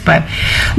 पर।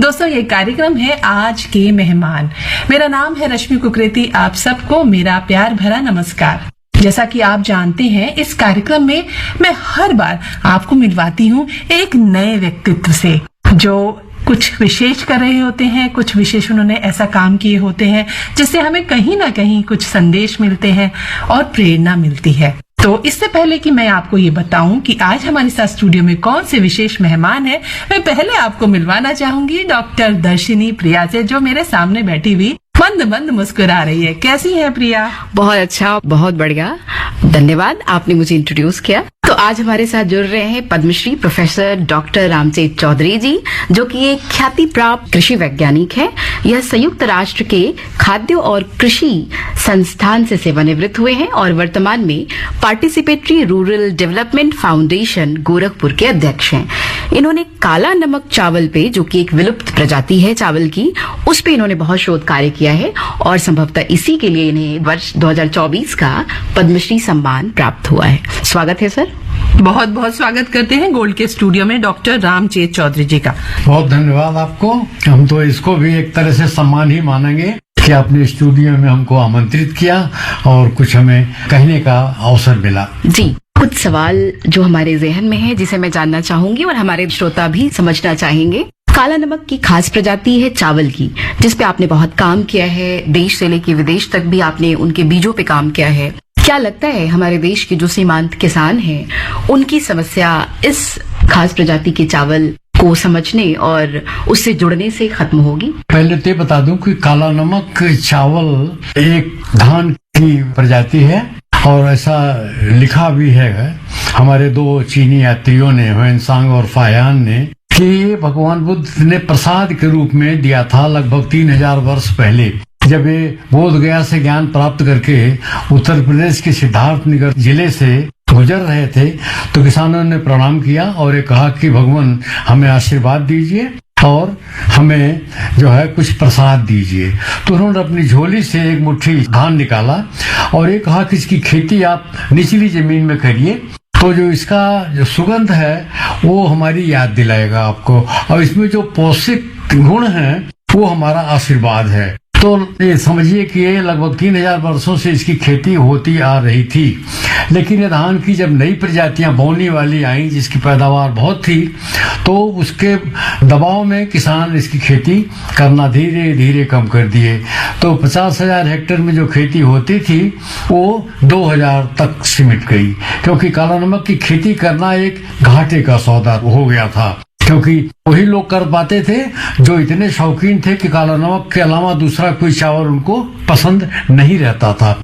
दोस्तों, ये कार्यक्रम है आज के मेहमान। मेरा नाम है रश्मि कुकरेती। आप सबको मेरा प्यार भरा नमस्कार। जैसा कि आप जानते हैं, इस कार्यक्रम में मैं हर बार आपको मिलवाती हूँ एक नए व्यक्तित्व से जो कुछ विशेष कर रहे होते हैं, कुछ विशेष उन्होंने ऐसा काम किए होते हैं जिससे हमें कहीं ना कहीं कुछ संदेश मिलते हैं और प्रेरणा मिलती है। तो इससे पहले कि मैं आपको ये बताऊं कि आज हमारे साथ स्टूडियो में कौन से विशेष मेहमान हैं, मैं पहले आपको मिलवाना चाहूंगी डॉक्टर दर्शिनी प्रिया से, जो मेरे सामने बैठी हुई मंद मंद मुस्कुरा रही है। कैसी है प्रिया? बहुत अच्छा, बहुत बढ़िया, धन्यवाद, आपने मुझे इंट्रोड्यूस किया। तो आज हमारे साथ जुड़ रहे हैं पद्मश्री प्रोफेसर डॉक्टर रामचेत चौधरी जी, जो कि एक ख्याति प्राप्त कृषि वैज्ञानिक है। यह संयुक्त राष्ट्र के खाद्य और कृषि संस्थान से सेवानिवृत्त हुए हैं और वर्तमान में participatory rural development foundation Gorakhpur के अध्यक्ष हैं। इन्होंने काला नमक चावल पे, जो कि एक विलुप्त प्रजाति है चावल की, उस पे इन्होंने बहुत शोध कार्य किया है और संभवतः इसी के लिए इन्हें वर्ष 2024 का पद्मश्री सम्मान प्राप्त हुआ है। स्वागत है सर। बहुत बहुत स्वागत करते हैं गोल्ड के स्टूडियो में डॉक्टर रामचेत चौधरी जी का। बहुत धन्यवाद आपको। हम तो इसको भी एक तरह से सम्मान ही मानेंगे कि आपने स्टूडियो में हमको आमंत्रित किया और कुछ हमें कहने का अवसर मिला। जी, कुछ सवाल जो हमारे जहन में है जिसे मैं जानना चाहूंगी और हमारे श्रोता भी समझना चाहेंगे। काला नमक की खास प्रजाति है चावल की, जिस पे आपने बहुत काम किया है, देश से लेकर विदेश तक भी आपने उनके बीजों पे काम किया है। क्या लगता है हमारे देश के जो सीमांत किसान हैं, उनकी समस्या इस खास प्रजाति के चावल को समझने और उससे जुड़ने से खत्म होगी? पहले तो बता दूं कि काला नमक चावल एक धान की प्रजाति है और ऐसा लिखा भी है हमारे दो चीनी यात्रियों ने, ह्वेनसांग और फायान ने, कि ये भगवान बुद्ध ने प्रसाद के रूप में दिया था लगभग 3000 वर्ष पहले। जब ये बोध गया से ज्ञान प्राप्त करके उत्तर प्रदेश के सिद्धार्थनगर जिले से गुजर रहे थे, तो किसानों ने प्रणाम किया और ये कहा कि भगवान हमें आशीर्वाद दीजिए और हमें जो है कुछ प्रसाद दीजिए। तो उन्होंने अपनी झोली से एक मुट्ठी धान निकाला और ये कहा कि इसकी खेती आप निचली जमीन में करिए, तो जो इसका जो सुगंध है वो हमारी याद दिलाएगा आपको, और इसमें जो पौष्टिक गुण है वो हमारा आशीर्वाद है। तो ये समझिए कि ये लगभग 3000 वर्षों से इसकी खेती होती आ रही थी। लेकिन ये धान की जब नई प्रजातियां बोनी वाली आई, जिसकी पैदावार बहुत थी, तो उसके दबाव में किसान इसकी खेती करना धीरे धीरे कम कर दिए। तो 50,000 हेक्टेयर में जो खेती होती थी वो 2000 तक सिमट गई, क्योंकि काला नमक की खेती करना एक घाटे का सौदा हो गया था, क्योंकि वही लोग कर पाते थे जो इतने शौकीन थे कि काला नमक के अलावा दूसरा कोई चावल उनको पसंद नहीं रहता था।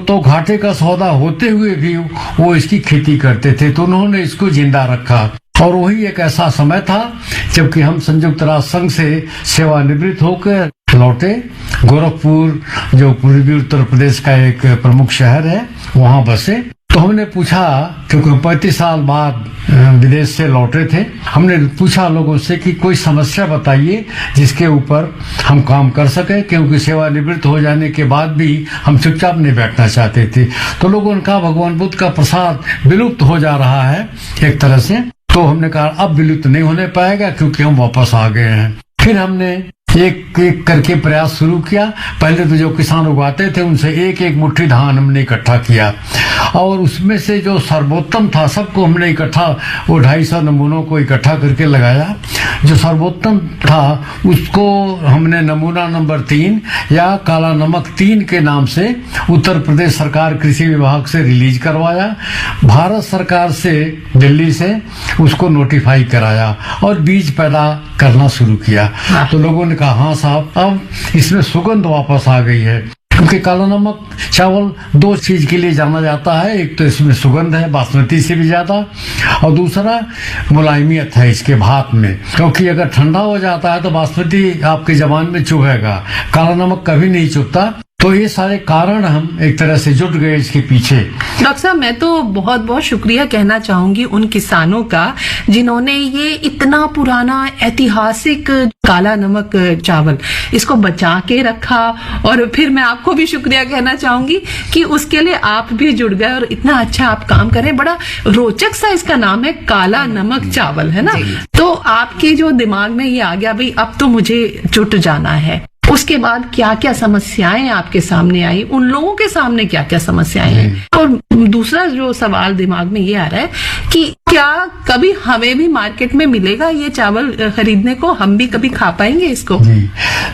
तो घाटे का सौदा होते हुए भी वो इसकी खेती करते थे, तो उन्होंने इसको जिंदा रखा। और वही एक ऐसा समय था जबकि हम संयुक्त राष्ट्र संघ से सेवानिवृत्त होकर लौटे। गोरखपुर जो पूर्वी उत्तर प्रदेश का एक प्रमुख शहर है, वहां बसे। तो हमने पूछा, क्योंकि 35 साल बाद विदेश से लौटे थे, हमने पूछा लोगों से कि कोई समस्या बताइए जिसके ऊपर हम काम कर सके, क्योंकि सेवानिवृत्त हो जाने के बाद भी हम चुपचाप नहीं बैठना चाहते थे। तो लोगों ने कहा भगवान बुद्ध का प्रसाद विलुप्त हो जा रहा है एक तरह से। तो हमने कहा अब विलुप्त नहीं होने पाएगा क्योंकि हम वापस आ गए हैं। फिर हमने एक एक करके प्रयास शुरू किया। पहले तो जो किसान उगाते थे उनसे एक एक मुट्ठी धान हमने इकट्ठा किया और उसमें से जो सर्वोत्तम था सबको हमने इकट्ठा, वो 250 नमूनों को इकट्ठा करके लगाया। जो सर्वोत्तम था उसको हमने नमूना नंबर 3 या काला नमक 3 के नाम से उत्तर प्रदेश सरकार कृषि विभाग से रिलीज करवाया। भारत सरकार से दिल्ली से उसको नोटिफाई कराया और बीज पैदा करना शुरू किया। तो लोगों ने कहा हाँ साहब, अब इसमें सुगंध वापस आ गई है। क्योंकि काला नमक चावल 2 चीज के लिए जाना जाता है, एक तो इसमें सुगंध है बासमती से भी ज्यादा, और दूसरा मुलायमियत है इसके भाप में। क्योंकि अगर ठंडा हो जाता है तो बासमती आपके जबान में चुभेगा, काला नमक कभी नहीं चुभता। तो ये सारे कारण हम एक तरह से जुट गए इसके पीछे। डॉक्टर साहब, मैं तो बहुत बहुत शुक्रिया कहना चाहूंगी उन किसानों का जिन्होंने ये इतना पुराना ऐतिहासिक काला नमक चावल इसको बचा के रखा, और फिर मैं आपको भी शुक्रिया कहना चाहूंगी कि उसके लिए आप भी जुड़ गए और इतना अच्छा आप काम करें। बड़ा रोचक सा इसका नाम है, काला नमक चावल, है ना। तो आपके जो दिमाग में ये आ गया भाई अब तो मुझे जुट जाना है, उसके बाद क्या क्या समस्याएं आपके सामने आई, उन लोगों के सामने क्या क्या समस्याएं हैं, और दूसरा जो सवाल दिमाग में ये आ रहा है कि क्या कभी हमें भी मार्केट में मिलेगा ये चावल खरीदने को, हम भी कभी खा पाएंगे इसको? जी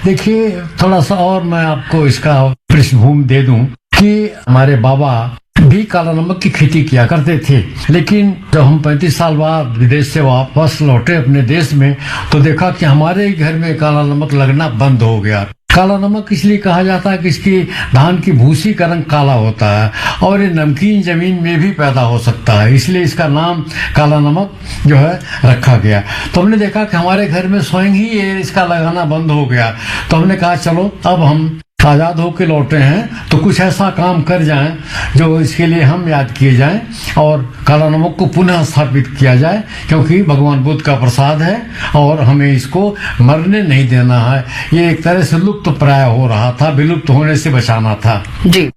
देखिए, थोड़ा सा और मैं आपको इसका पृष्ठभूमि दे दूं कि हमारे बाबा भी काला नमक की खेती किया करते थे, लेकिन जब हम 35 साल बाद विदेश से वापस लौटे अपने देश में तो देखा कि हमारे घर में काला नमक लगना बंद हो गया। काला नमक इसलिए कहा जाता है कि इसकी धान की भूसी का रंग काला होता है और ये नमकीन जमीन में भी पैदा हो सकता है, इसलिए इसका नाम काला नमक जो है रखा गया। तो हमने देखा कि हमारे घर में स्वयं ही ये इसका लगाना बंद हो गया, तो हमने कहा चलो अब हम आजाद होकर लौटे हैं तो कुछ ऐसा काम कर जाएं जो इसके लिए हम याद किए जाएं और काला नमक को पुनः स्थापित किया जाए, क्योंकि भगवान बुद्ध का प्रसाद है और हमें इसको मरने नहीं देना है। ये एक तरह से लुप्त प्राय हो रहा था, विलुप्त होने से बचाना था। जी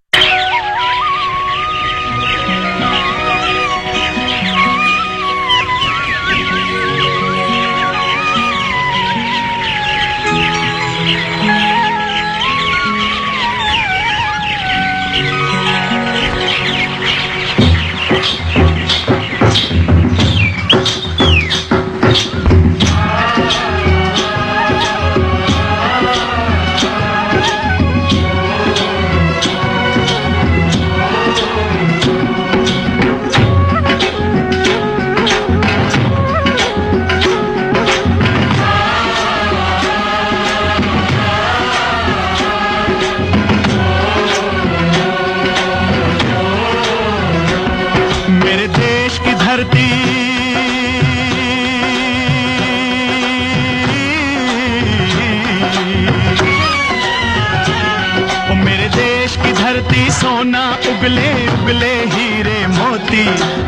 सोना उगले उगले हीरे मोती,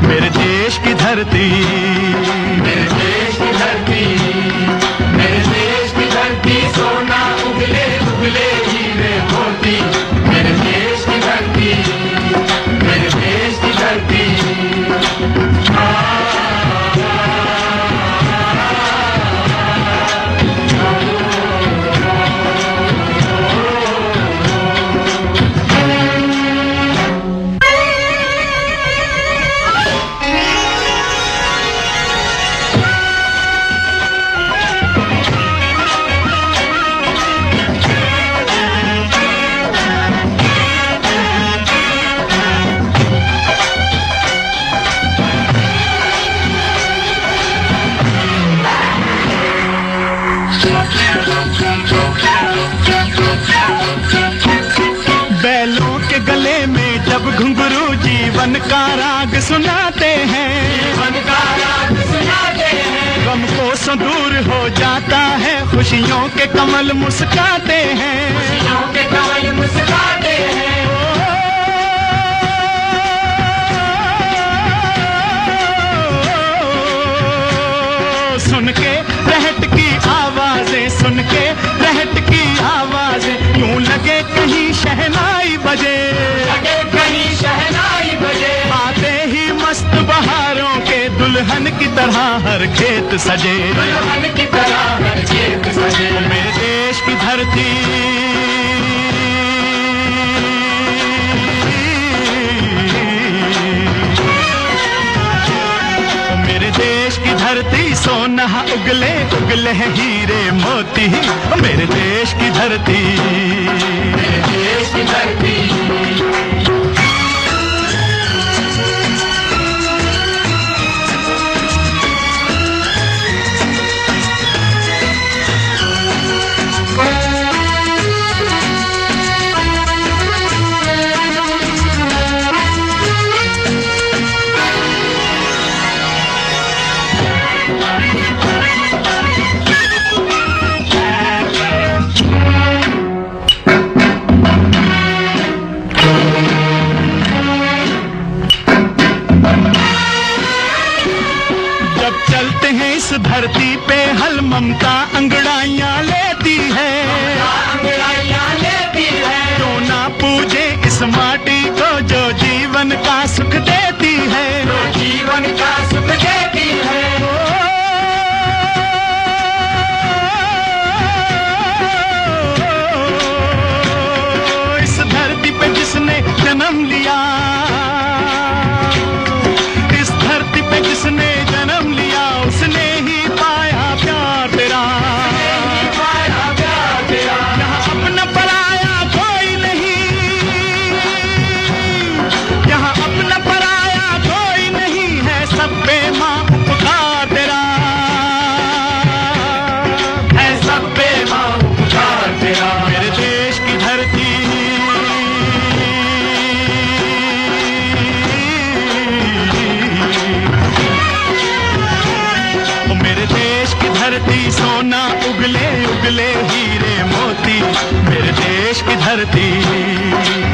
मेरे देश की धरती, मेरे देश की धरती, मेरे देश की धरती, सोना उगले उगले हीरे मोती, मेरे देश की धरती, मेरे देश की धरती। बैलों के गले में जब घुंघरू जीवन का राग सुनाते हैं, जीवन का राग सुनाते हैं, गम को दूर हो जाता है, खुशियों के कमल मुस्काते हैं, खुशियों के कमल मुस्काते हैं। सुन के रहट की आवाजें, सुन के रहट की आवाजें, यूं लगे कहीं शहनाई बजे, लगे कहीं शहनाई बजे, आते ही मस्त बहारों के दुल्हन की तरह हर खेत सजे, दुल्हन की तरह हर खेत सजे। मेरे देश की धरती, देश की धरती, सोना उगले उगले हीरे मोती, मेरे देश की धरती, मेरे देश की धरती। अंगड़ाइयाँ लेती है, क्यों ना पूजे इस माटी को जो जीवन का सुख देती है, जीवन का सुख देती है। इस धरती पे जिसने जन्म लिया, इस धरती पे जिसने जन्म लिया, उसने ही पाया प्यार तेरा, यहाँ अपना पराया कोई नहीं, यहाँ अपना पराया कोई नहीं है, सब पे माँ उपकार तेरा है, सब पे माँ उपकार तेरा। मेरे देश की धरती, मेरे देश की धरती सोना उगले उगले हीरे मोती, मेरे देश की धरती,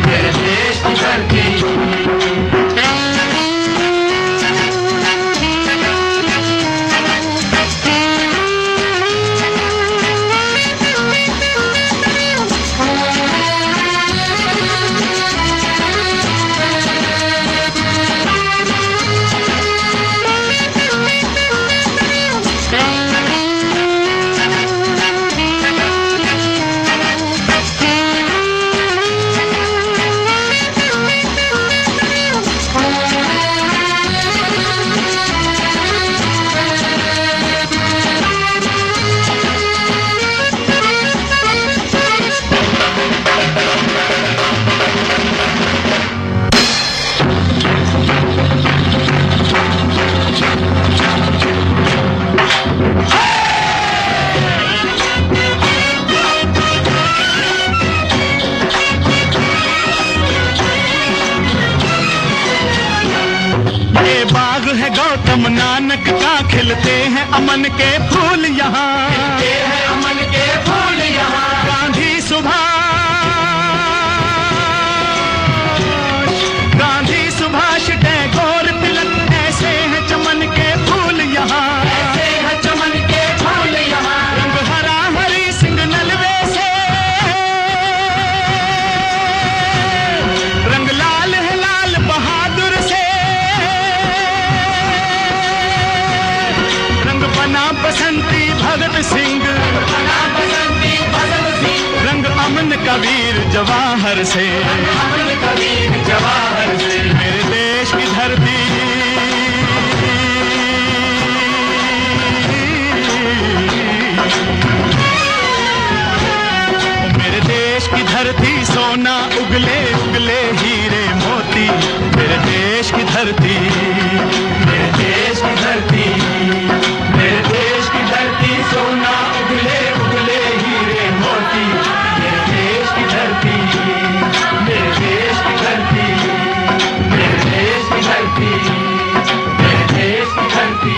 मेरे देश की धरती। गौतम नानक का खिलते हैं अमन के फूल यहाँ, अमन के फूल यहाँ। गांधी सुभाष टैगोर तिलक, ऐसे हैं चमन के फूल यहाँ, ऐसे हैं चमन के फूल यहाँ। रंग हरा हरी सिंह नलवे से, रंग लाल है लाल बहादुर से, बना बसंती भगत सिंह, रंग अमन कबीर जवाहर से, मेरे देश की धरती, मेरे देश की धरती सोना उगले उगले हीरे मोती, मेरे देश की धरती, मेरे देश की धरती, मेरे देश की धरती सोना उगले उगले हीरे मोती, मेरे देश की धरती, मेरे देश की धरती, मेरे देश की धरती, मेरे देश की धरती,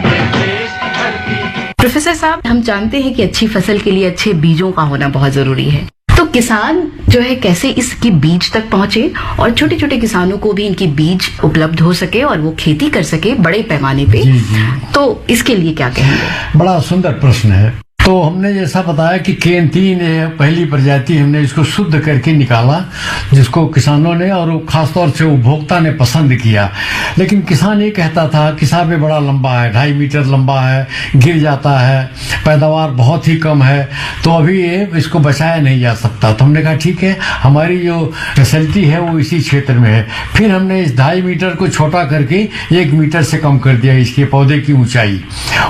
मेरे देश की धरती। प्रोफेसर साहब, हम जानते हैं कि अच्छी फसल के लिए अच्छे बीजों का होना बहुत जरूरी है, तो किसान जो है कैसे इसकी बीज तक पहुंचे और छोटे छोटे किसानों को भी इनकी बीज उपलब्ध हो सके और वो खेती कर सके बड़े पैमाने पे, तो इसके लिए क्या कहेंगे? बड़ा सुंदर प्रश्न है। तो हमने जैसा बताया कि केंती ने पहली प्रजाति हमने इसको शुद्ध करके निकाला, जिसको किसानों ने और खासतौर से उपभोक्ता ने पसंद किया। लेकिन किसान ये कहता था कि साहब ये बड़ा लंबा है, 2.5 मीटर लंबा है, गिर जाता है, पैदावार बहुत ही कम है, तो अभी ये इसको बचाया नहीं जा सकता। तो हमने कहा ठीक है, हमारी जो फैसिलिटी है वो इसी क्षेत्र में है। फिर हमने इस 2.5 मीटर को छोटा करके 1 मीटर से कम कर दिया इसके पौधे की ऊंचाई,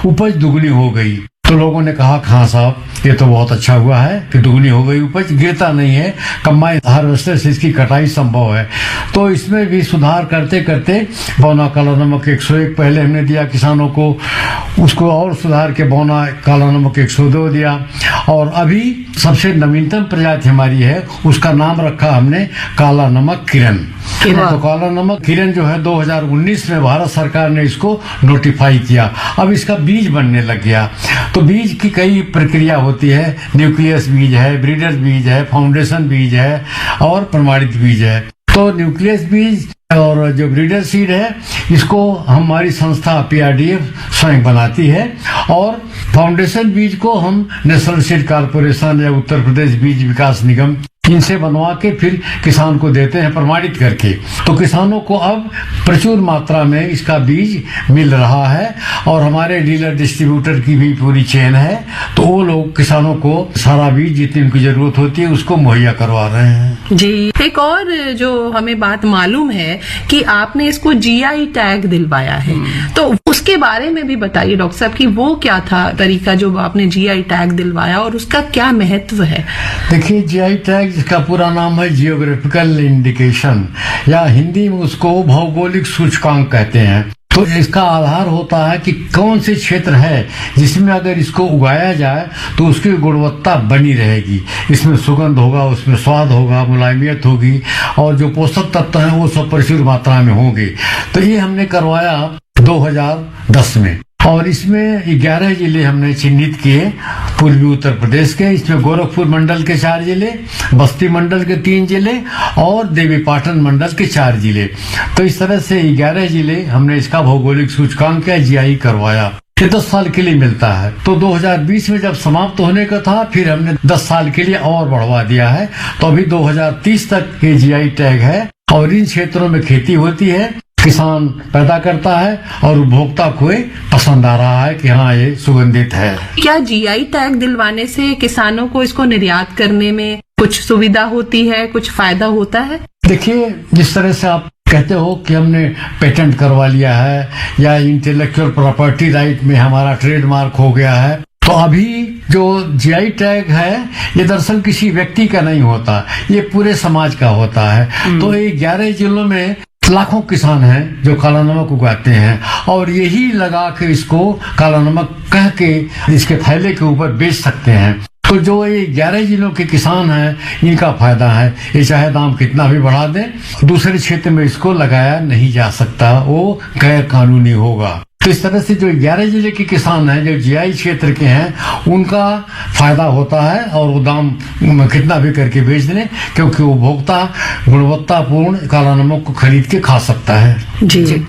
उपज दुगनी हो गई। तो लोगों ने कहा हाँ साहब ये तो बहुत अच्छा हुआ है कि दुगनी हो गई उपज, गिरता नहीं है, कंबाइन हार्वेस्टर से इसकी कटाई संभव है। तो इसमें भी सुधार करते करते बौना काला नमक 101 पहले हमने दिया किसानों को, उसको और सुधार के बौना काला नमक 102 दिया, और अभी सबसे नवीनतम प्रजाति हमारी है, उसका नाम रखा हमने काला नमक किरण। तो काला नमक किरण जो है 2019 में भारत सरकार ने इसको नोटिफाई किया। अब इसका बीज बनने लग गया। तो बीज की कई प्रक्रिया होती है, न्यूक्लियस बीज है, ब्रीडर बीज है, फाउंडेशन बीज है और प्रमाणित बीज है। तो न्यूक्लियस बीज और जो ब्रीडर सीड है इसको हमारी संस्था PRDF स्वयं बनाती है, और फाउंडेशन बीज को हम नेशनल सीड कॉर्पोरेशन या उत्तर प्रदेश बीज विकास निगम इनसे बनवा के फिर किसान को देते हैं प्रमाणित करके। तो किसानों को अब प्रचुर मात्रा में इसका बीज मिल रहा है, और हमारे डीलर डिस्ट्रीब्यूटर की भी पूरी चेन है, तो वो लोग किसानों को सारा बीज जितनी उनकी जरूरत होती है उसको मुहैया करवा रहे हैं। जी, एक और जो हमें बात मालूम है कि आपने इसको GI टैग दिलवाया है, तो उसके बारे में भी बताइए डॉक्टर साहब कि वो क्या था तरीका जो आपने GI टैग दिलवाया और उसका क्या महत्व है। देखिए, GI टैग जिसका पूरा नाम है जियोग्राफिकल इंडिकेशन, या हिंदी में उसको भौगोलिक सूचकांक कहते हैं। तो इसका आधार होता है कि कौन से क्षेत्र है जिसमें अगर इसको उगाया जाए तो उसकी गुणवत्ता बनी रहेगी, इसमें सुगंध होगा, उसमें स्वाद होगा, मुलायमियत होगी, और जो पोषक तत्व हैं वो सब प्रचुर मात्रा में होंगे। तो ये हमने करवाया 2010 में, और इसमें 11 जिले हमने चिन्हित किए पूर्वी उत्तर प्रदेश के। इसमें गोरखपुर मंडल के 4 जिले, बस्ती मंडल के 3 जिले और देवीपाटन मंडल के 4 जिले। तो इस तरह से 11 जिले हमने इसका भौगोलिक सूचकांक या GI करवाया। ये 10 साल के लिए मिलता है। तो 2020 में जब समाप्त होने का था, फिर हमने 10 साल के लिए और बढ़वा दिया है। तो अभी 2030 तक ये GI टैग है, और इन क्षेत्रों में खेती होती है, किसान पैदा करता है, और उपभोक्ता को पसंद आ रहा है कि हाँ ये सुगंधित है। क्या GI टैग दिलवाने से किसानों को इसको निर्यात करने में कुछ सुविधा होती है, कुछ फायदा होता है? देखिए, जिस तरह से आप कहते हो कि हमने पेटेंट करवा लिया है या इंटेलेक्चुअल प्रॉपर्टी राइट में हमारा ट्रेडमार्क हो गया है, तो अभी जो GI टैग है ये दरअसल किसी व्यक्ति का नहीं होता, ये पूरे समाज का होता है। तो ये 11 जिलों में लाखों किसान हैं जो काला नमक उगाते हैं, और यही लगा के इसको काला नमक कह के इसके थैले के ऊपर बेच सकते हैं। तो जो ये 11 जिलों के किसान हैं इनका फायदा है। ये चाहे दाम कितना भी बढ़ा दें, दूसरे क्षेत्र में इसको लगाया नहीं जा सकता, वो गैर कानूनी होगा। तो इस तरह से जो 11 जिले के किसान हैं जो GI क्षेत्र के हैं उनका फायदा होता है, और वो दाम कितना भी करके बेच दें, क्योंकि उपभोक्ता गुणवत्तापूर्ण काला नमक को खरीद के खा सकता है। जी, जी।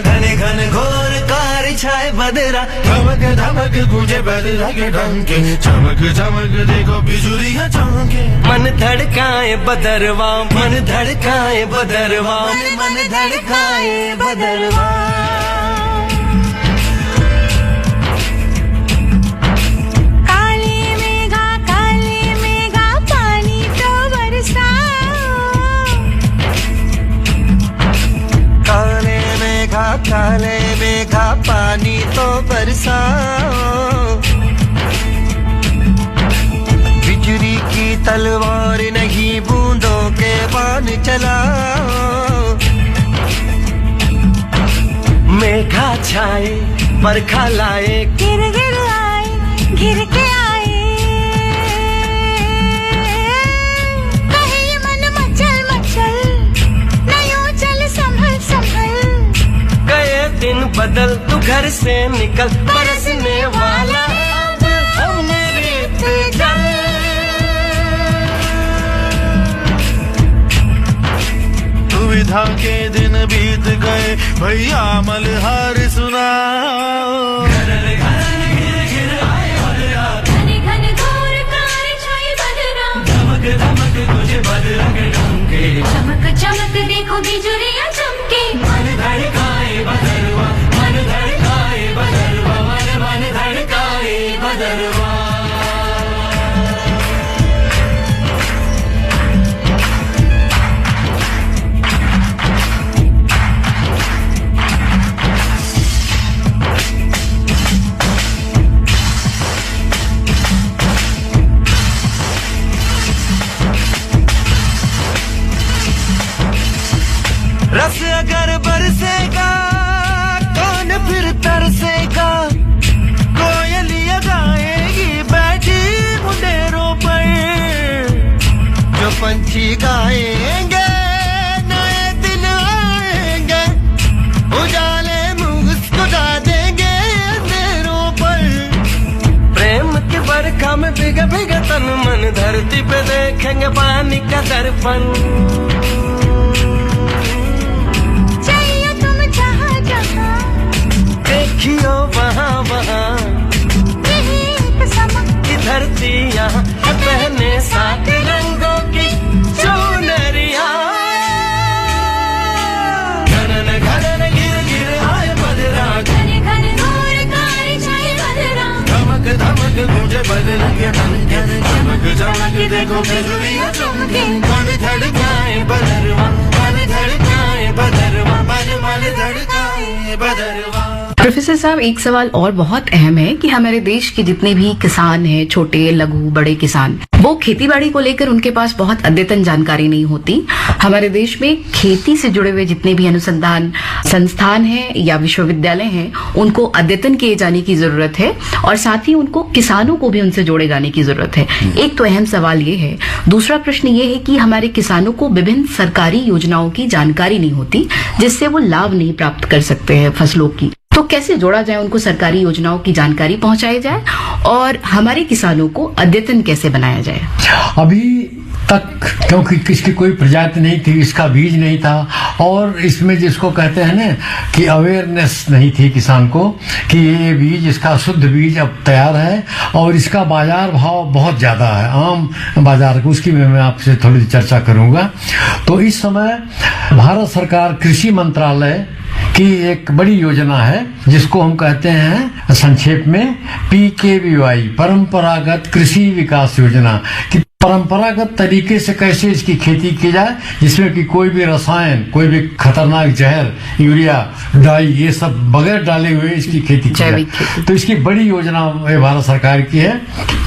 घने घन घोर कार छाए बदरा, धमक धमक गूंजे बदरा के डंके, चमक चमक देखो बिजुलियां चमके। मन धड़काए बदरवा, मन धड़काए बदरवा, मन धड़काए बदरवा। काले मेघा पानी तो बरसाओ, बिजली की तलवार नहीं बूंदों के बाण चलाओ। मेघा छाए बरखा लाए, गिर गिर आए, गिर के आए, कहीं मन मचल मचल, नहीं चल संभल संभल। गए दिन बदल तू घर से निकल, बरसने वाला अब हम रेत जल। दुविधा के दिन बीत गए भैया मलहार सुनाओ। धमक धमक तुझे बदरा के डंके, चमक चमक देखो बिजुलियां चमके। मन धड़काए बदरवा, मन धड़काए बदरवा, मन धड़काए बदरवा। रस अगर बरसेगा कौन फिर तरसेगा, कोयलियां गाएगी बैठी मुंडेरों पर, जो पंछी गाएंगे नए दिन आएंगे, उजाले मुस्कुरा देंगे अंधेरों भीगे भीगे तन मन धरती पे देखेंगे पानी का दर्पण। चाहिए तुम जहाँ जहाँ, देखियो वहाँ वहाँ, यही एक समा की धरती यहाँ है पहने सात रंगों की चुनरिया। घनन घनन गिर गिर आए बदरा, घने घने घोर कार छाए बदरा, धमक धमक गूंजे बदरंगे मन, घन चमक चमक देखो बिजलियां चमके, मन धड़काए बदरवा, मन धड़काए बदरवा, मन धड़काए बदरवा। प्रोफेसर साहब, एक सवाल और बहुत अहम है कि हमारे देश के जितने भी किसान हैं, छोटे लघु बड़े किसान, वो खेती बाड़ी को लेकर उनके पास बहुत अद्यतन जानकारी नहीं होती। हमारे देश में खेती से जुड़े हुए जितने भी अनुसंधान संस्थान हैं या विश्वविद्यालय हैं, उनको अद्यतन किए जाने की जरूरत है और साथ ही उनको किसानों को भी उनसे जोड़े जाने की जरूरत है। एक तो अहम सवाल ये है। दूसरा प्रश्न ये है कि हमारे किसानों को विभिन्न सरकारी योजनाओं की जानकारी नहीं होती, जिससे वो लाभ नहीं प्राप्त कर सकते हैं फसलों की। तो कैसे जोड़ा जाए, उनको सरकारी योजनाओं की जानकारी पहुंचाई जाए और हमारे किसानों को अद्यतन कैसे बनाया जाए? अभी तक क्योंकि किसकी कोई प्रजाति नहीं थी, इसका बीज नहीं था, और इसमें जिसको कहते हैं ना कि अवेयरनेस नहीं थी किसान को कि ये बीज, इसका शुद्ध बीज अब तैयार है और इसका बाजार भाव बहुत ज़्यादा है, आम बाजार को, उसकी मैं आपसे थोड़ी चर्चा करूँगा। तो इस समय भारत सरकार कृषि मंत्रालय की एक बड़ी योजना है जिसको हम कहते हैं संक्षेप में PKVY, परंपरागत कृषि विकास योजना, कि परंपरागत तरीके से कैसे इसकी खेती की जाए, जिसमें कि कोई भी रसायन, कोई भी खतरनाक जहर, यूरिया, डाई, ये सब बगैर डाले हुए इसकी खेती की जाए। तो इसकी बड़ी योजना भारत सरकार की है,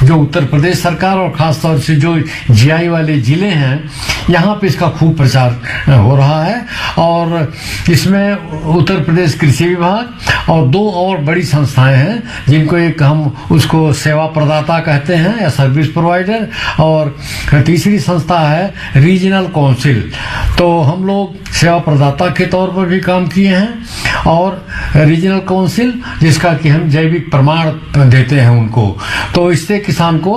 जो उत्तर प्रदेश सरकार और खासतौर से जो GI वाले जिले हैं, यहाँ पे इसका खूब प्रचार हो रहा है। और इसमें उत्तर प्रदेश कृषि विभाग और 2 और बड़ी संस्थाएं हैं, जिनको एक हम उसको सेवा प्रदाता कहते हैं या सर्विस प्रोवाइडर, और तीसरी संस्था है रीजनल काउंसिल। तो हम लोग सेवा प्रदाता के तौर पर भी काम किए हैं, और रीजनल काउंसिल जिसका कि हम जैविक प्रमाण देते हैं उनको, तो इससे किसान को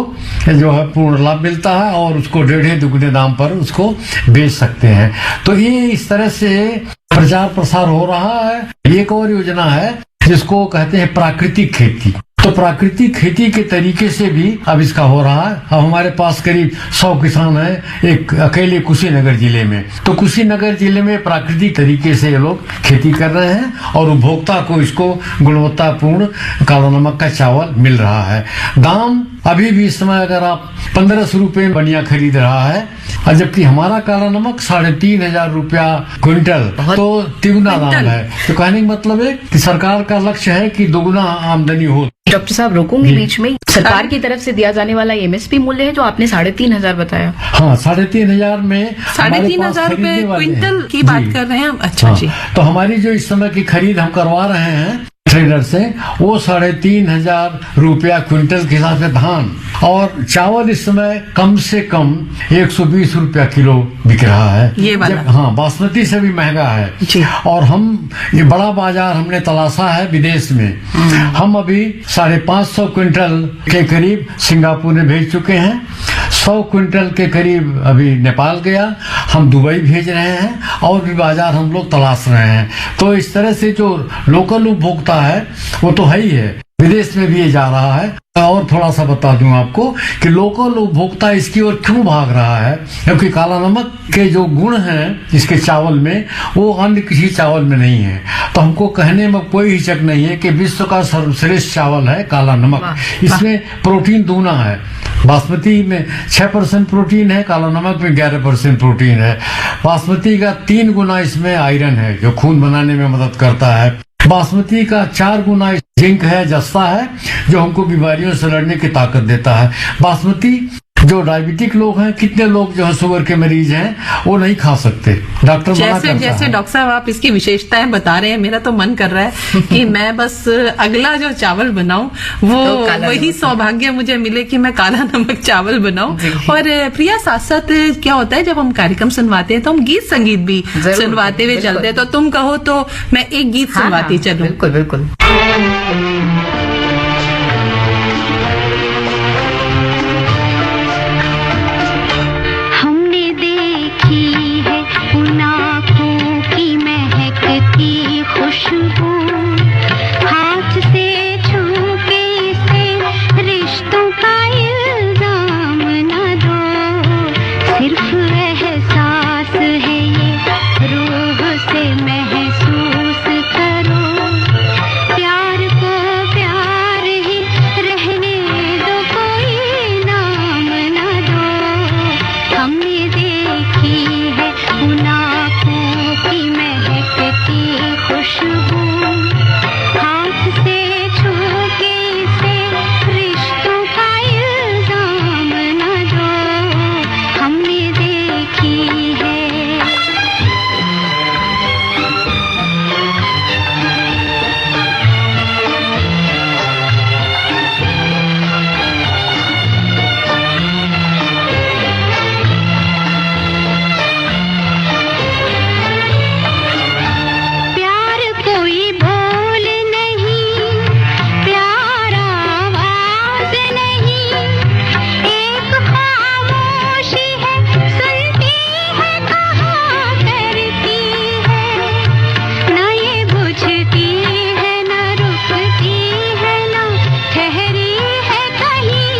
जो है पूर्ण लाभ मिलता है और उसको 1.5 दुगने दाम पर उसको बेच सकते हैं। तो ये इस तरह से प्रचार प्रसार हो रहा है। एक और योजना है जिसको कहते हैं प्राकृतिक खेती। तो प्राकृतिक खेती के तरीके से भी अब इसका हो रहा है। अब हमारे पास करीब 100 किसान हैं एक अकेले कुशीनगर जिले में। तो कुशीनगर जिले में प्राकृतिक तरीके से ये लोग खेती कर रहे हैं और उपभोक्ता को इसको गुणवत्तापूर्ण काला नमक का चावल मिल रहा है। दाम अभी भी इस समय अगर आप 1500 रुपये में बढ़िया खरीद रहा है, और जबकि हमारा काला नमक 3,500 रुपया क्विंटल, तो तिगुना दाम है। तो कहने का मतलब है कि सरकार का लक्ष्य है कि दोगुना आमदनी हो। डॉक्टर साहब, रोकूंगी बीच में, सरकार की तरफ से दिया जाने वाला MSP मूल्य है जो आपने 3,500 बताया। हाँ, 3,500 में 3,500 रुपए क्विंटल की बात कर रहे हैं हम। अच्छा हाँ, जी। तो हमारी जो इस समय की खरीद हम करवा रहे हैं ट्रेडर से, वो 3,500 रुपया क्विंटल के हिसाब से धान, और चावल इस समय कम से कम 120 रुपया किलो बिक रहा है। ये वाला? हाँ, बासमती से भी महंगा है जी। और हम ये बड़ा बाजार हमने तलाशा है विदेश में। हम अभी 550 क्विंटल के करीब सिंगापुर में भेज चुके हैं, 100 क्विंटल के करीब अभी नेपाल गया, हम दुबई भेज रहे हैं, और भी बाजार हम लोग तलाश रहे हैं। तो इस तरह से जो लोकल उपभोक्ता है वो तो है ही है, विदेश में भी ये जा रहा है। और थोड़ा सा बता दूं आपको कि लोकल उपभोक्ता इसकी ओर क्यों भाग रहा है, क्योंकि काला नमक के जो गुण हैं इसके चावल में, वो अन्य किसी चावल में नहीं है। तो हमको कहने में कोई हिचक नहीं है कि विश्व का सर्वश्रेष्ठ चावल है काला नमक। इसमें प्रोटीन दूना है। बासमती में 6% प्रोटीन है, काला नमक में 11% प्रोटीन है। बासमती का 3 गुना इसमें आयरन है जो खून बनाने में मदद करता है। बासमती का 4 गुना जिंक है, जस्ता है, जो हमको बीमारियों से लड़ने की ताकत देता है। बासमती जो डायबिटिक लोग हैं, कितने लोग जो है शुगर के मरीज हैं, वो नहीं खा सकते, डॉक्टर मना करता है। जैसे डॉक्टर साहब आप इसकी विशेषताएं बता रहे हैं, मेरा तो मन कर रहा है कि मैं बस अगला जो चावल बनाऊं वो तो वही सौभाग्य मुझे मिले कि मैं काला नमक चावल बनाऊं। और प्रिया, साथ साथ क्या होता है जब हम कार्यक्रम सुनवाते हैं तो हम गीत संगीत भी सुनवाते हुए चलते हैं। तो तुम कहो तो मैं एक गीत सुनवाती। चलो, बिल्कुल बिल्कुल। देखी है उन आँखों की महकती खुशबू, हाथ से छू के इसे रिश्तों का इल्जाम न दो, सिर्फ एहसास है ये रूह से महसूस करो, प्यार को प्यार ही रहने दो, कोई नाम न दो, हमने देखी है उन आँखों की महकती खुशबू, हाथ से छू के इसे रिश्तों का इल्जाम न दो, हमने देखी है। प्यार कोई बोल नहीं, प्यार आवाज नहीं, एक खामोशी है, सुनती है, कहा करती है, न ये बुझती है, न रुकती है, न ठहरी है कहीं,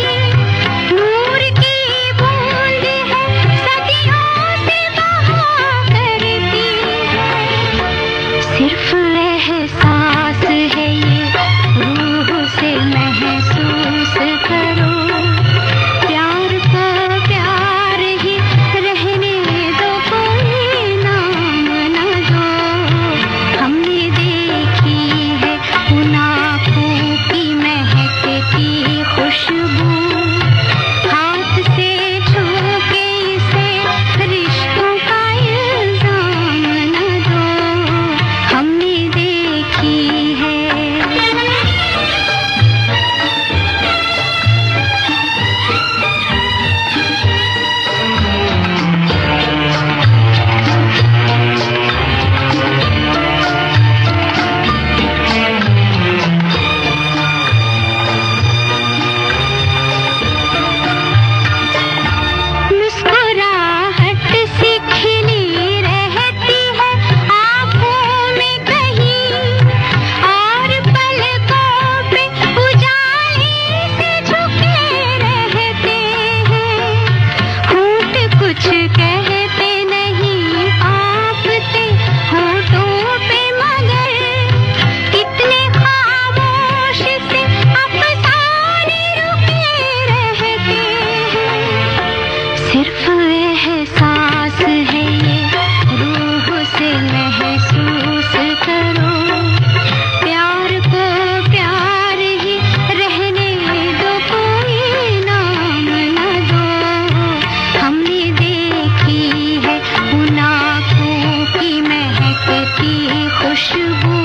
नूर की बूंद है, सदियों से बहा करती है, सिर्फ एहसास है ये रूह से महसूस करो, प्यार को प्यार ही रहने दो, कोई नाम न दो, हमने देखी है उन आँखों की महकती खुशबू, हाथ से छू के इसे रिश्तों का इल्जाम न दो, हमने देखी है। मुस्कुराहट सी खिली रहती है आँखों में कहीं, और पलकों पे उजाले से झुके रहते हैं, होंठ कुछ कहते नहीं, कांपते होठों पे, मगर कितने खामोश से अफसाने रुके रहते हैं, सिर्फ एहसास है ये रूह से महसूस करो, प्यार को प्यार ही रहने दो, कोई नाम न दो, हमने देखी है उन आँखों की महकती खुशबू,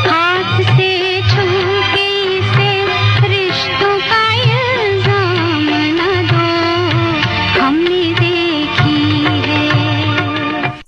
हाथ से छू के इसे रिश्तों का इल्जाम न दो, हमने देखी है।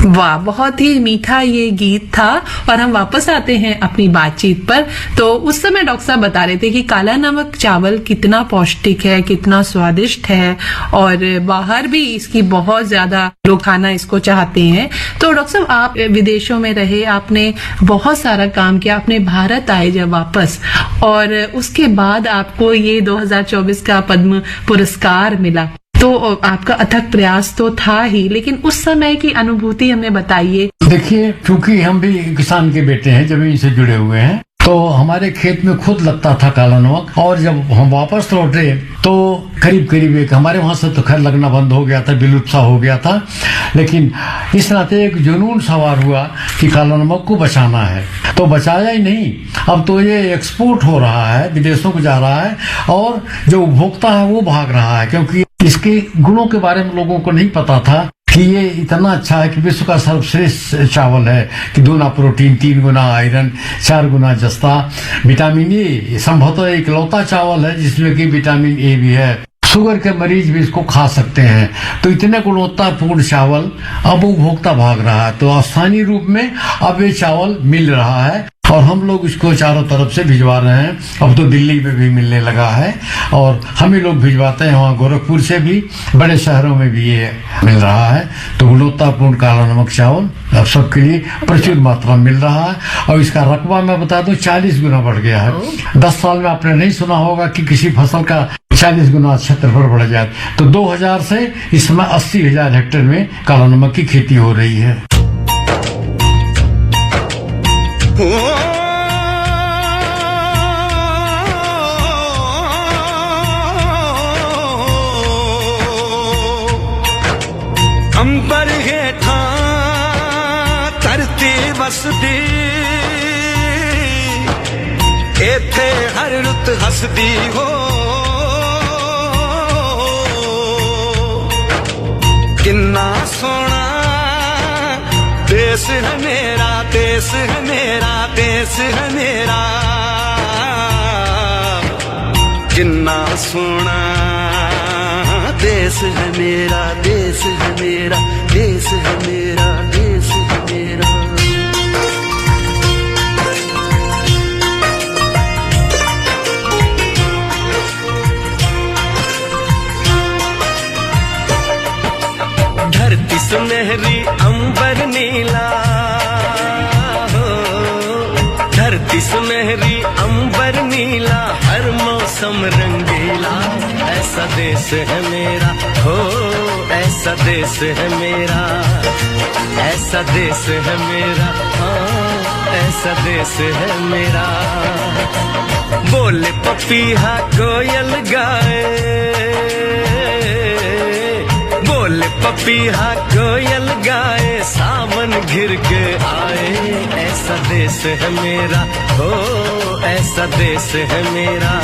वाह, बहुत ही मीठा ये गीत था। और हम वापस आते हैं अपनी बातचीत पर। तो उस समय डॉक्टर साहब बता रहे थे कि काला नमक चावल कितना पौष्टिक है, कितना स्वादिष्ट है, और बाहर भी इसकी बहुत ज्यादा लोग खाना इसको चाहते हैं। तो डॉक्टर साहब, आप विदेशों में रहे, आपने बहुत सारा काम किया, आपने भारत आए जब वापस, और उसके बाद आपको ये 2024 का पद्म पुरस्कार मिला, तो आपका अथक प्रयास तो था ही, लेकिन उस समय की अनुभूति हमें बताइए। देखिए, क्योंकि हम भी किसान के बेटे हैं, जमीन से जुड़े हुए हैं, तो हमारे खेत में खुद लगता था काला नमक। और जब हम वापस लौटे तो करीब करीब एक हमारे वहां से तो खैर लगना बंद हो गया था, विलुप्त सा हो गया था, लेकिन इस नाते एक जुनून सवार हुआ कि काला नमक को बचाना है। तो बचाया ही नहीं, अब तो ये एक्सपोर्ट हो रहा है, विदेशों को जा रहा है, और जो उपभोक्ता है वो भाग रहा है, क्योंकि इसके गुणों के बारे में लोगों को नहीं पता था कि ये इतना अच्छा है कि विश्व का सर्वश्रेष्ठ चावल है, कि 2 गुना प्रोटीन, 3 गुना आयरन, 4 गुना जस्ता, विटामिन ए, संभवतः इकलौता चावल है जिसमें कि विटामिन ए भी है। शुगर के मरीज भी इसको खा सकते हैं। तो इतने गुणवत्तापूर्ण चावल अब उपभोक्ता भाग रहा है, तो स्थानीय रूप में अब ये चावल मिल रहा है। और हम लोग इसको चारों तरफ से भिजवा रहे हैं। अब तो दिल्ली में भी मिलने लगा है और हम ही लोग भिजवाते हैं, वहाँ गोरखपुर से भी, बड़े शहरों में भी ये मिल रहा है। तो गुणवत्तापूर्ण काला नमक चावल अब सबके लिए प्रचुर मात्रा में मिल रहा है और इसका रकबा मैं बता दूं 40 गुना बढ़ गया है। 10 साल में आपने नहीं सुना होगा कि किसी फसल का 40 गुना क्षेत्रफल बढ़ जाए। तो 2000 से इस समय 80,000 हेक्टेयर में काला नमक की खेती हो रही है। अंबर हेठा धरती वसदी, इथे हर रुत हसदी हो। किन्ना सोना देश है मेरा, देश है मेरा, देश है मेरा। किन्ना सोना देश है मेरा, देश है मेरा, देश है मेरा, देश है मेरा। धरती सुनहरी अंबर नीला हो, धरती सुनहरी अंबर नीला, हर मौसम रंगीला। ऐसा देश है मेरा हो, ऐसा देश है मेरा, ऐसा देश है मेरा, हाँ ऐसा देश है मेरा। बोले पपीहा कोयल गाए, बोले पपीहा कोयल गाए, सावन घिर के आए। ऐसा देश है मेरा हो, ऐसा देश है मेरा,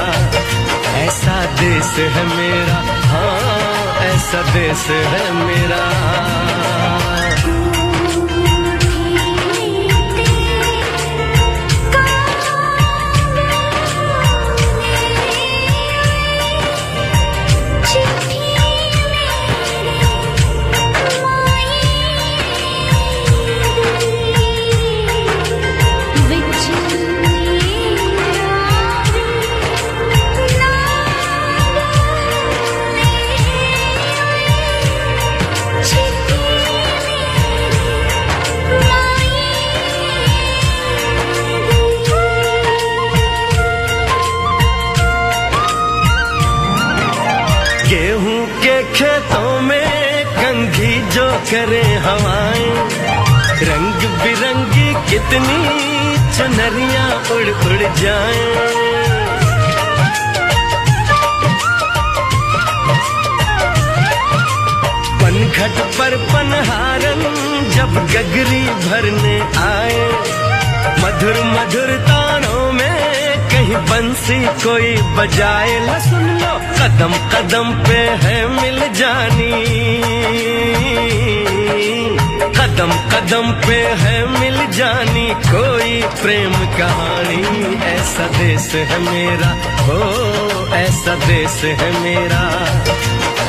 ऐसा देश है मेरा, हाँ ऐसा देश है मेरा। गेहूं के खेतों में कंघी जो करे हवाएं, रंग बिरंगी कितनी चुनरियां उड़ उड़ जाएं। पनघट पर पनहारन जब गगरी भरने आए, मधुर मधुर तानों में कहीं बंसी कोई बजाए। ला सुन लो कदम कदम पे है मिल जानी, कदम कदम पे है मिल जानी कोई प्रेम कहानी। ऐसा देश है मेरा हो, ऐसा देश है मेरा,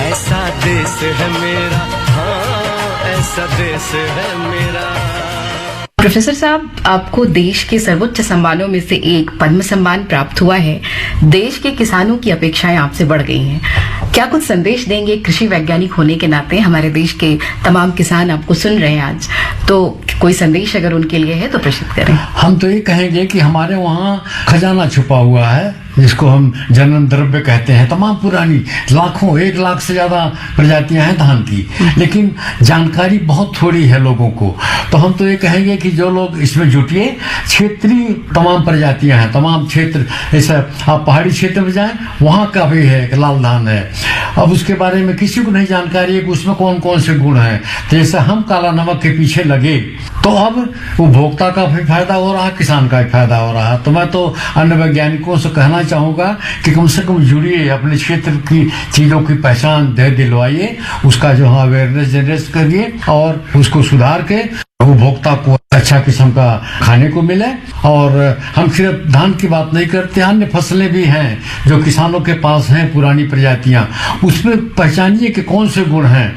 ऐसा देश है मेरा, हाँ ऐसा देश है मेरा। प्रोफेसर साहब, आपको देश के सर्वोच्च सम्मानों में से एक पद्म सम्मान प्राप्त हुआ है। देश के किसानों की अपेक्षाएं आपसे बढ़ गई हैं। क्या कुछ संदेश देंगे कृषि वैज्ञानिक होने के नाते? हमारे देश के तमाम किसान आपको सुन रहे हैं आज, तो कोई संदेश अगर उनके लिए है तो प्रेषित करें। हम तो ये कहेंगे कि हमारे वहाँ खजाना छुपा हुआ है, जिसको हम जनन द्रव्य कहते हैं। तमाम पुरानी लाखों 1 लाख से ज्यादा प्रजातियां हैं धान की, लेकिन जानकारी बहुत थोड़ी है लोगों को। तो हम तो ये कहेंगे कि जो लोग इसमें जुटिए, क्षेत्रीय तमाम प्रजातियां हैं, तमाम क्षेत्र, जैसे आप पहाड़ी क्षेत्र में जाएं वहाँ का भी है, एक लाल धान है। अब उसके बारे में किसी को नहीं जानकारी है कि उसमें कौन कौन से गुण हैं। तो जैसे हम काला नमक के पीछे लगे तो अब उपभोक्ता का भी फायदा हो रहा है, किसान का भी फायदा हो रहा है। तो मैं तो अन्य वैज्ञानिकों से कहना चाहूंगा कि कम से कम जुड़िए, अपने क्षेत्र की चीजों की पहचान दिलवाइए, उसका जो है अवेयरनेस जनरेट करिए और उसको सुधार के उपभोक्ता को अच्छा किस्म का खाने को मिले। और हम सिर्फ धान की बात नहीं करते, अन्य फसलें भी हैं जो किसानों के पास हैं, पुरानी प्रजातियां, उसमें पहचानिए कि कौन से गुण हैं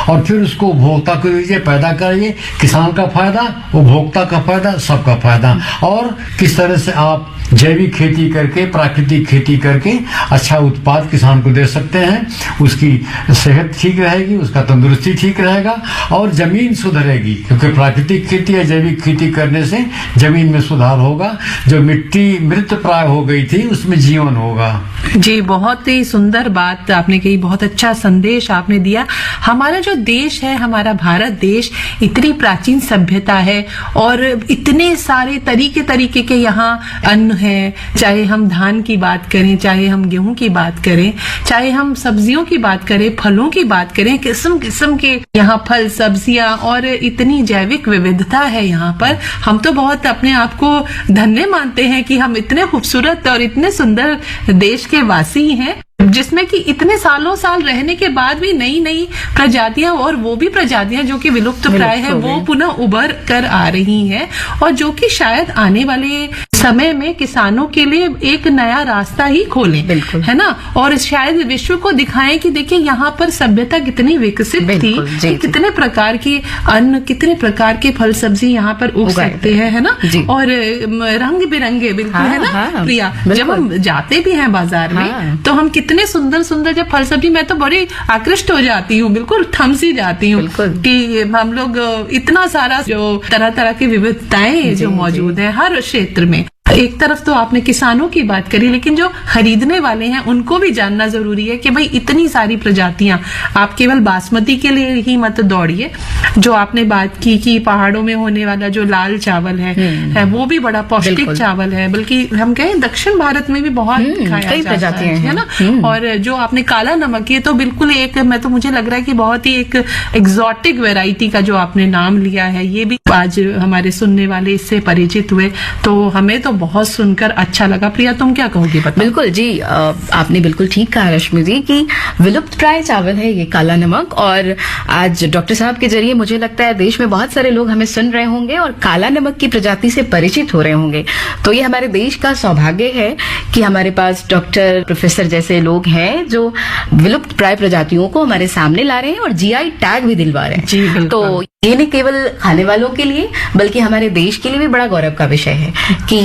और फिर उसको उपभोक्ता को दीजिए, पैदा करिए। किसान का फायदा, उपभोक्ता का फायदा, सबका फायदा। और किस तरह से आप जैविक खेती करके, प्राकृतिक खेती करके अच्छा उत्पाद किसान को दे सकते हैं, उसकी सेहत ठीक रहेगी, उसका तंदुरुस्ती ठीक रहेगा और जमीन सुधरेगी, क्योंकि प्राकृतिक खेती या जैविक खेती करने से जमीन में सुधार होगा। जो मिट्टी मृत प्राय हो गई थी उसमें जीवन होगा। जी, बहुत ही सुंदर बात आपने कही, बहुत अच्छा संदेश आपने दिया। हमारा जो देश है, हमारा भारत देश, इतनी प्राचीन सभ्यता है और इतने सारे तरीके के यहाँ अन्न है, चाहे हम धान की बात करें, चाहे हम गेहूं की बात करें, चाहे हम सब्जियों की बात करें, फलों की बात करें, किस्म किस्म के यहाँ फल सब्जियां और इतनी जैविक विविधता है यहाँ पर। हम तो बहुत अपने आप को धन्य मानते हैं कि हम इतने खूबसूरत और इतने सुंदर देश के वासी हैं, जिसमें कि इतने सालों साल रहने के बाद भी नई नई प्रजातियां, और वो भी प्रजातियां जो कि विलुप्त प्राय है, वो पुनः उभर कर आ रही हैं और जो कि शायद आने वाले समय में किसानों के लिए एक नया रास्ता ही खोले, बिल्कुल, है ना। और शायद विश्व को दिखाएं कि देखिए यहाँ पर सभ्यता कितनी विकसित थी, कि कितने प्रकार के अन्न, कितने प्रकार के फल सब्जी यहाँ पर उग सकते हैं, है ना। और रंग बिरंगे, बिल्कुल, है ना प्रिया। जब हम जाते भी हैं बाजार में तो हम कितने सुंदर सुंदर जब फल सब्जी, मैं तो बड़ी आकृष्ट हो जाती हूँ, बिल्कुल थम सी जाती हूँ कि हम लोग इतना सारा जो तरह तरह की विविधताएं जो मौजूद है हर क्षेत्र में। एक तरफ तो आपने किसानों की बात करी, लेकिन जो खरीदने वाले हैं उनको भी जानना जरूरी है कि भाई इतनी सारी प्रजातियां, आप केवल बासमती के लिए ही मत दौड़िए। जो आपने बात की कि पहाड़ों में होने वाला जो लाल चावल है वो भी बड़ा पौष्टिक चावल है, बल्कि हम कहें दक्षिण भारत में भी बहुत खाया जाता है ना। और जो आपने काला नमक, ये तो बिल्कुल एक, मैं तो मुझे लग रहा है कि बहुत ही एक एग्जॉटिक वेराइटी का जो आपने नाम लिया है, ये भी आज हमारे सुनने वाले इससे परिचित हुए, तो हमें तो बहुत सुनकर अच्छा लगा। प्रिया, तुम क्या कहोगी? बिल्कुल जी, आपने बिल्कुल ठीक कहा रश्मि जी कि विलुप्त प्राय चावल है ये काला नमक। और आज डॉक्टर साहब के जरिए मुझे लगता है देश में बहुत सारे लोग हमें सुन रहे होंगे और काला नमक की प्रजाति से परिचित हो रहे होंगे। तो ये हमारे देश का सौभाग्य है कि हमारे पास डॉक्टर, प्रोफेसर जैसे लोग हैं जो विलुप्त प्राय प्रजातियों को हमारे सामने ला रहे हैं और जीआई टैग भी दिलवा रहे हैं। जी, तो ये नहीं केवल खाने वालों के लिए बल्कि हमारे देश के लिए भी बड़ा गौरव का विषय है कि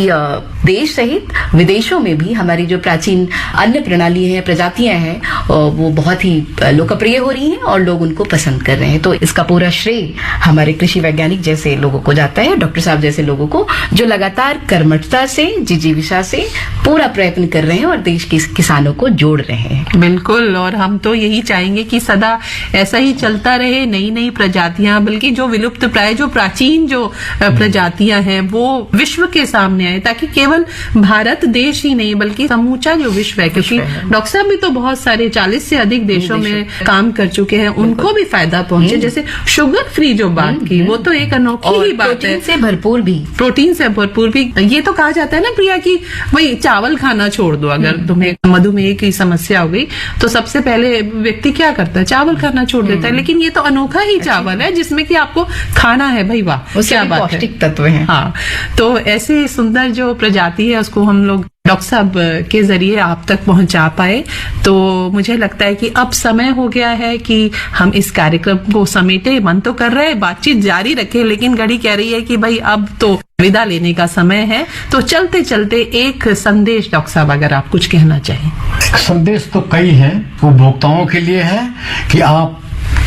देश सहित विदेशों में भी हमारी जो प्राचीन अन्न प्रणाली है, प्रजातियां हैं, वो बहुत ही लोकप्रिय हो रही हैं और लोग उनको पसंद कर रहे हैं। तो इसका पूरा श्रेय हमारे कृषि वैज्ञानिक जैसे लोगों को जाता है, डॉक्टर साहब जैसे लोगों को, जो लगातार कर्मठता से, जिजीविषा से पूरा प्रयत्न कर रहे हैं और देश के किसानों को जोड़ रहे हैं। बिल्कुल, और हम तो यही चाहेंगे कि सदा ऐसा ही चलता रहे, नई नई प्रजातियां, बल्कि जो विलुप्त प्राय, जो प्राचीन जो प्रजातियां हैं वो विश्व के सामने आए, ताकि केवल भारत देश ही नहीं बल्कि समूचा जो विश्व है, क्योंकि डॉक्टर साहब भी तो बहुत सारे 40 से अधिक देशों में काम कर चुके हैं, उनको भी फायदा पहुंचे। जैसे शुगर फ्री जो बात की, वो तो एक अनोखी ही बात है। प्रोटीन से भरपूर भी, ये तो कहा जाता है ना प्रिया कि भाई चावल खाना छोड़ दो, अगर तुम्हें मधुमेह की समस्या हो गई तो सबसे पहले व्यक्ति क्या करता है, चावल खाना छोड़ देता है। लेकिन ये तो अनोखा ही चावल है जिसमें कि आपको खाना है, भाई वाह, क्या बात है, पौष्टिक तत्व हैं। हाँ, तो ऐसे सुंदर जो प्रजाति है उसको हम लोग डॉक्टर साहब के जरिए आप तक पहुंचा पाए। तो मुझे लगता है कि अब समय हो गया है कि हम इस कार्यक्रम को समेटे। मन तो कर रहे हैं बातचीत जारी रखें, लेकिन घड़ी कह रही है कि भाई अब तो विदा लेने का समय है। तो चलते चलते एक संदेश डॉक्टर साहब, अगर आप कुछ कहना चाहें। संदेश तो कई हैं, उपभोक्ताओं के लिए है कि आप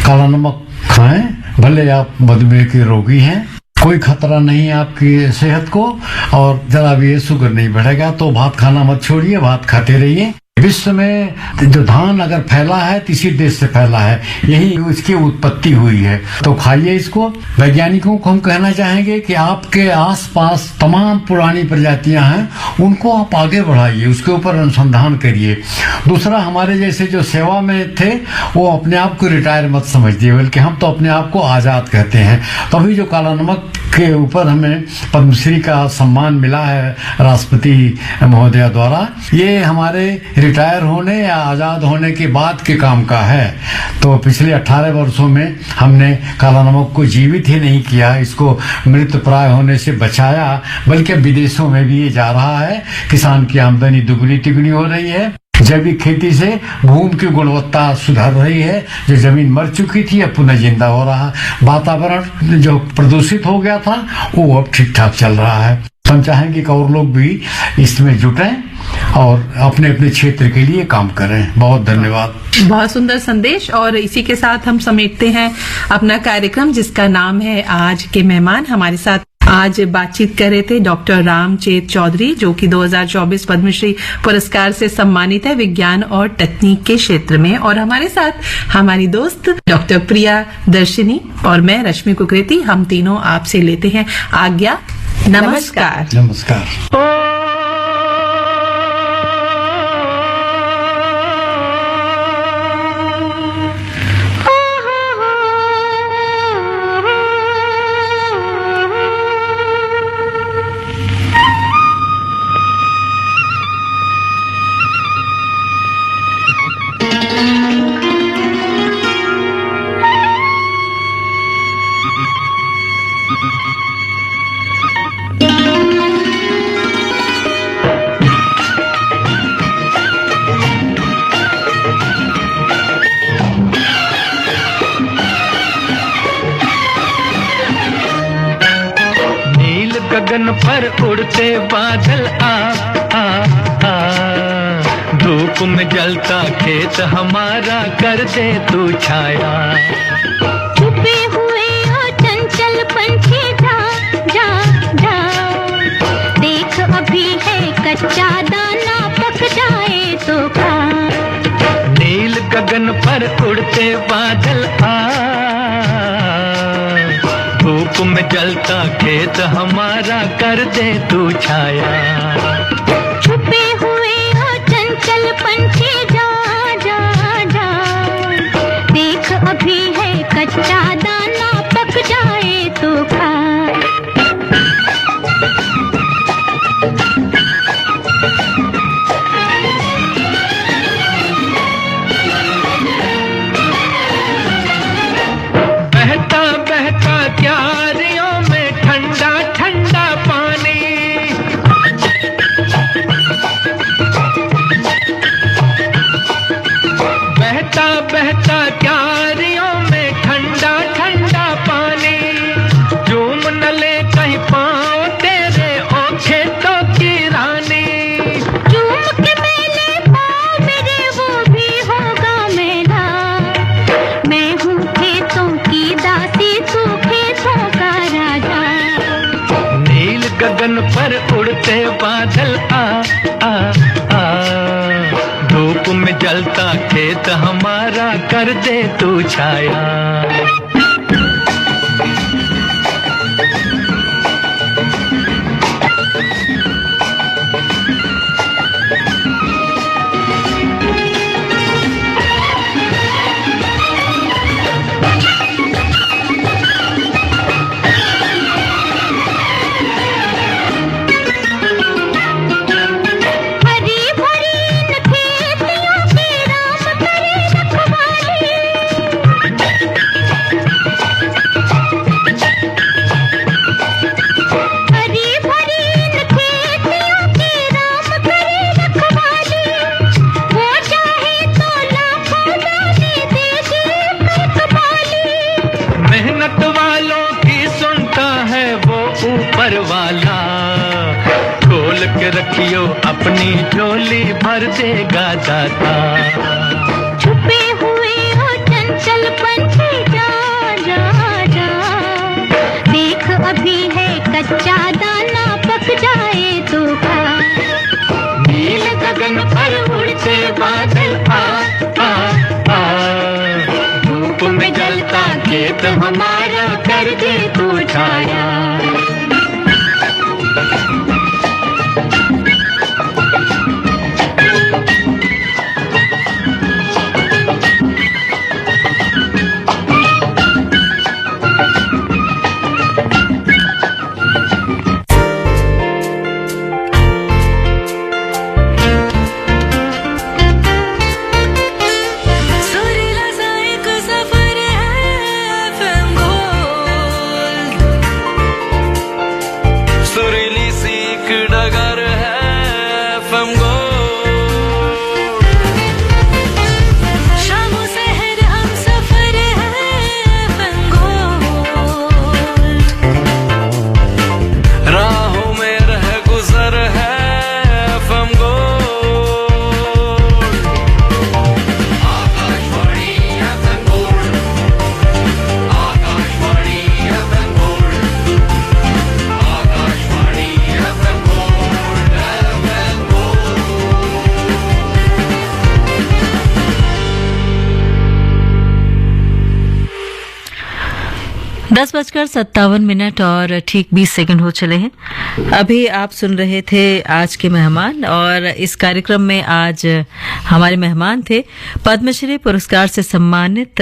काला नमक खाएं, भले आप मधुमेह के रोगी हैं, कोई खतरा नहीं है आपकी सेहत को, और जरा भी शुगर नहीं बढ़ेगा। तो भात खाना मत छोड़िए, भात खाते रहिए। विश्व में जो धान अगर फैला है तो इसी देश से फैला है, यही इसकी उत्पत्ति हुई है। तो खाइए इसको। वैज्ञानिकों को हम कहना चाहेंगे कि आपके आसपास तमाम पुरानी प्रजातियां हैं, उनको आप आगे बढ़ाइए, उसके ऊपर अनुसंधान करिए। दूसरा, हमारे जैसे जो सेवा में थे वो अपने आप को रिटायर मत समझिए, बल्कि हम तो अपने आप को आजाद कहते हैं। तभी जो काला नमक के ऊपर हमें पद्मश्री का सम्मान मिला है राष्ट्रपति महोदया द्वारा। ये हमारे रिटायर होने या आज़ाद होने के बाद के काम का है। तो पिछले 18 वर्षों में हमने काला नमक को जीवित ही नहीं किया, इसको मृत प्राय होने से बचाया, बल्कि विदेशों में भी ये जा रहा है। किसान की आमदनी दुगनी तिगुनी हो रही है। जैविक खेती से भूमि की गुणवत्ता सुधर रही है। जो जमीन मर चुकी थी अब पुनः जिंदा हो रहा है। वातावरण जो प्रदूषित हो गया था वो अब ठीक ठाक चल रहा है। हम चाहेंगे कि और लोग भी इसमें जुटें और अपने अपने क्षेत्र के लिए काम करें। बहुत धन्यवाद। बहुत सुंदर संदेश। और इसी के साथ हम समेटते हैं अपना कार्यक्रम, जिसका नाम है आज के मेहमान। हमारे साथ आज बातचीत कर रहे थे डॉक्टर रामचेत चौधरी, जो कि 2024 पद्मश्री पुरस्कार से सम्मानित है विज्ञान और तकनीक के क्षेत्र में। और हमारे साथ हमारी दोस्त डॉक्टर प्रिया दर्शिनी और मैं रश्मि कुकरेती, हम तीनों आपसे लेते हैं आज्ञा। नमस्कार। नमस्कार। गगन पर उड़ते बादल धूप में जलता खेत हमारा कर दे तू छाया। छुपे हुए हो चंचल पंछी जा जा जा, देख अभी है कच्चा दाना पक जाए तो खा। नील गगन पर उड़ते बादल धूप में जलता खेत हमारा कर दे तू छाया। छुपे हुए हो चंचल पंछी जा जा जा, देख अभी है कच्चा दाना पक जाए तो खा। बहता क्यारियों में ठंडा ठंडा पानी, झूम न ले कहीं पाँव तेरे ओ खेतों की रानी। झूम के मेले पाँव मेरे वो भी होगा मेला, मैं हूँ खेतों की दासी तू खेतों का राजा। नील गगन पर उड़ते बादल धूप में जलता खेत हमारा कर दे तू छाया। वाला खोल के रखियो अपनी झोली भर देगा दाता। छुपे हुए हो चंचल पंछी जा जा जा, देख अभी है कच्चा दाना पक जाए तो खा। नील गगन पर उड़ते बादल धूप में जलता खेत हमारा कर दे तू छाया। 10:57 और ठीक 20 सेकंड हो चले हैं। अभी आप सुन रहे थे आज के मेहमान, और इस कार्यक्रम में आज हमारे मेहमान थे पद्मश्री पुरस्कार से सम्मानित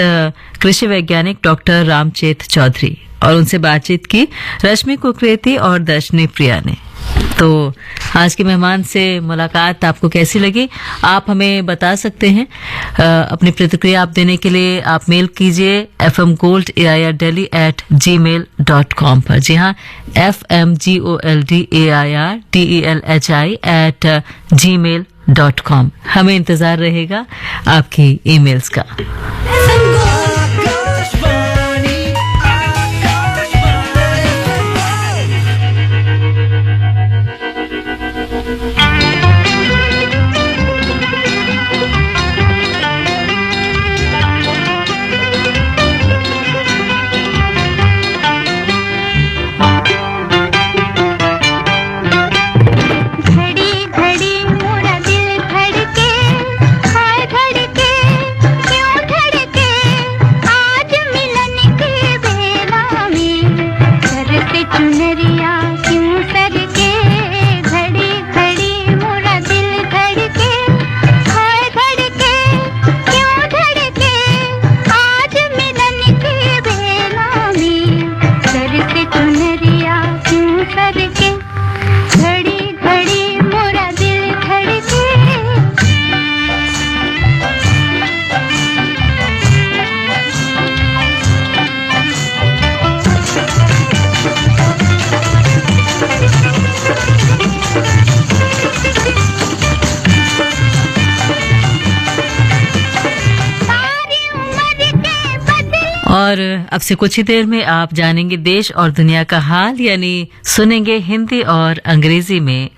कृषि वैज्ञानिक डॉक्टर रामचेत चौधरी, और उनसे बातचीत की रश्मि कुकरेती और दर्शनी प्रिया ने। तो आज के मेहमान से मुलाकात आपको कैसी लगी, आप हमें बता सकते हैं। अपनी प्रतिक्रिया आप देने के लिए आप मेल कीजिए fmgoldAIRdelhi@gmail.com पर। जी हाँ, fmgoldAIRdelhi@gmail.com। हमें इंतजार रहेगा आपकी ईमेल्स का। और अब से कुछ ही देर में आप जानेंगे देश और दुनिया का हाल, यानी सुनेंगे हिंदी और अंग्रेजी में